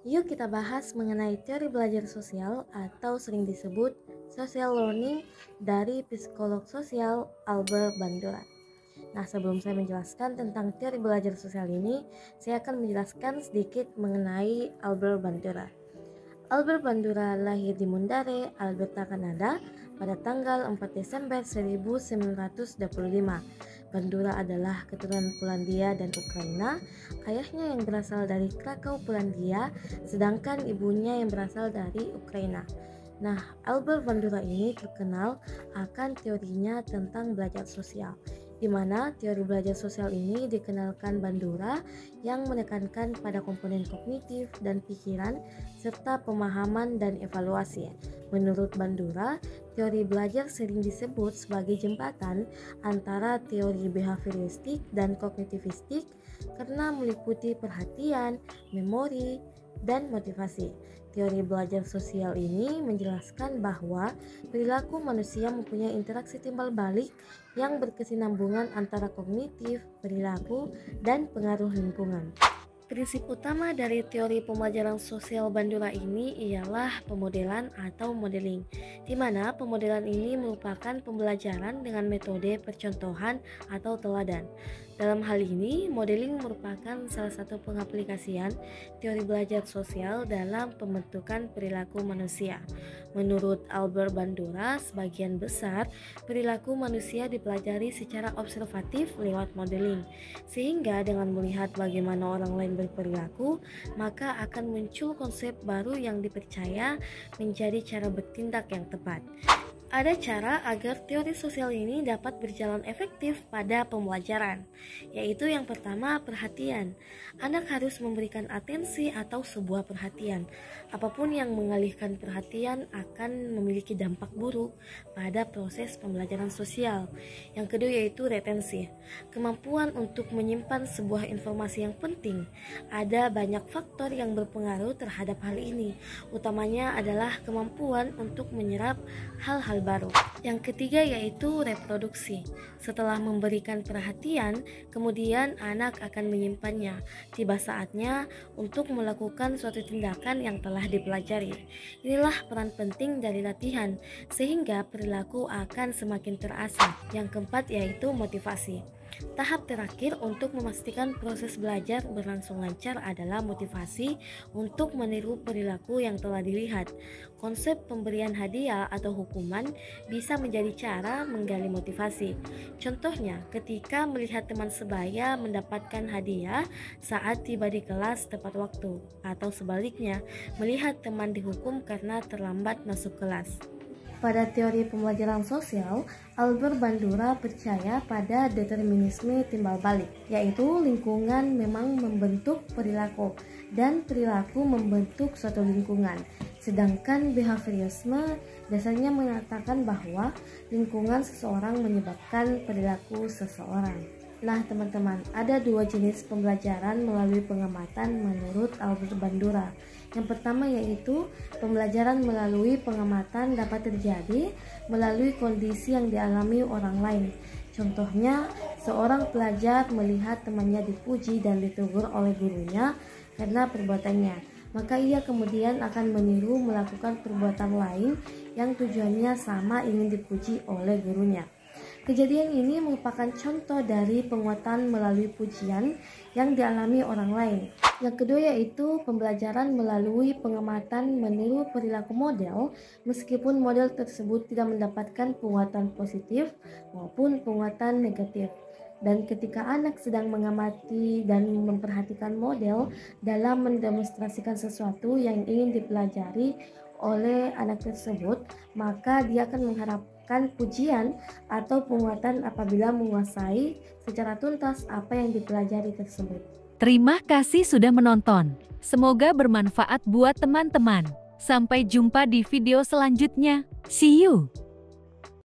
Yuk kita bahas mengenai teori belajar sosial atau sering disebut social learning dari psikolog sosial Albert Bandura. Nah, sebelum saya menjelaskan tentang teori belajar sosial ini, saya akan menjelaskan sedikit mengenai Albert Bandura. Albert Bandura lahir di Monterey, Alberta, Kanada pada tanggal 4 Desember 1925. Bandura adalah keturunan Polandia dan Ukraina. Ayahnya yang berasal dari Krakow, Polandia, sedangkan ibunya yang berasal dari Ukraina. Nah, Albert Bandura ini terkenal akan teorinya tentang belajar sosial, di mana teori belajar sosial ini dikenalkan Bandura yang menekankan pada komponen kognitif dan pikiran serta pemahaman dan evaluasi. Menurut Bandura, teori belajar sering disebut sebagai jembatan antara teori behavioristik dan kognitivistik karena meliputi perhatian, memori, dan motivasi. Teori belajar sosial ini menjelaskan bahwa perilaku manusia mempunyai interaksi timbal balik yang berkesinambungan antara kognitif, perilaku, dan pengaruh lingkungan. Prinsip utama dari teori pembelajaran sosial Bandura ini ialah pemodelan atau modeling, di mana pemodelan ini merupakan pembelajaran dengan metode percontohan atau teladan. Dalam hal ini, modeling merupakan salah satu pengaplikasian teori belajar sosial dalam pembentukan perilaku manusia. Menurut Albert Bandura, sebagian besar perilaku manusia dipelajari secara observatif lewat modeling, sehingga dengan melihat bagaimana orang lain berperilaku, maka akan muncul konsep baru yang dipercaya menjadi cara bertindak yang tepat. Ada cara agar teori sosial ini dapat berjalan efektif pada pembelajaran, yaitu yang pertama, perhatian. Anak harus memberikan atensi atau sebuah perhatian. Apapun yang mengalihkan perhatian akan memiliki dampak buruk pada proses pembelajaran sosial. Yang kedua yaitu retensi, kemampuan untuk menyimpan sebuah informasi yang penting. Ada banyak faktor yang berpengaruh terhadap hal ini, utamanya adalah kemampuan untuk menyerap hal-hal baru. Yang ketiga yaitu reproduksi. Setelah memberikan perhatian, kemudian anak akan menyimpannya. Tiba saatnya untuk melakukan suatu tindakan yang telah dipelajari. Inilah peran penting dari latihan, sehingga perilaku akan semakin terasah. Yang keempat yaitu motivasi. Tahap terakhir untuk memastikan proses belajar berlangsung lancar adalah motivasi untuk meniru perilaku yang telah dilihat. Konsep pemberian hadiah atau hukuman bisa menjadi cara menggali motivasi. Contohnya, ketika melihat teman sebaya mendapatkan hadiah saat tiba di kelas tepat waktu, atau sebaliknya, melihat teman dihukum karena terlambat masuk kelas. Pada teori pembelajaran sosial, Albert Bandura percaya pada determinisme timbal balik, yaitu lingkungan memang membentuk perilaku dan perilaku membentuk suatu lingkungan. Sedangkan behaviorisme dasarnya mengatakan bahwa lingkungan seseorang menyebabkan perilaku seseorang. Nah teman-teman, ada dua jenis pembelajaran melalui pengamatan menurut Albert Bandura. Yang pertama yaitu pembelajaran melalui pengamatan dapat terjadi melalui kondisi yang dialami orang lain. Contohnya, seorang pelajar melihat temannya dipuji dan ditegur oleh gurunya karena perbuatannya. Maka ia kemudian akan meniru melakukan perbuatan lain yang tujuannya sama, ingin dipuji oleh gurunya. Kejadian ini merupakan contoh dari penguatan melalui pujian yang dialami orang lain. Yang kedua yaitu pembelajaran melalui pengamatan meniru perilaku model, meskipun model tersebut tidak mendapatkan penguatan positif maupun penguatan negatif. Dan ketika anak sedang mengamati dan memperhatikan model dalam mendemonstrasikan sesuatu yang ingin dipelajari oleh anak tersebut, maka dia akan mengharapkan pujian atau penguatan apabila menguasai secara tuntas apa yang dipelajari tersebut. Terima kasih sudah menonton. Semoga bermanfaat buat teman-teman. Sampai jumpa di video selanjutnya. See you!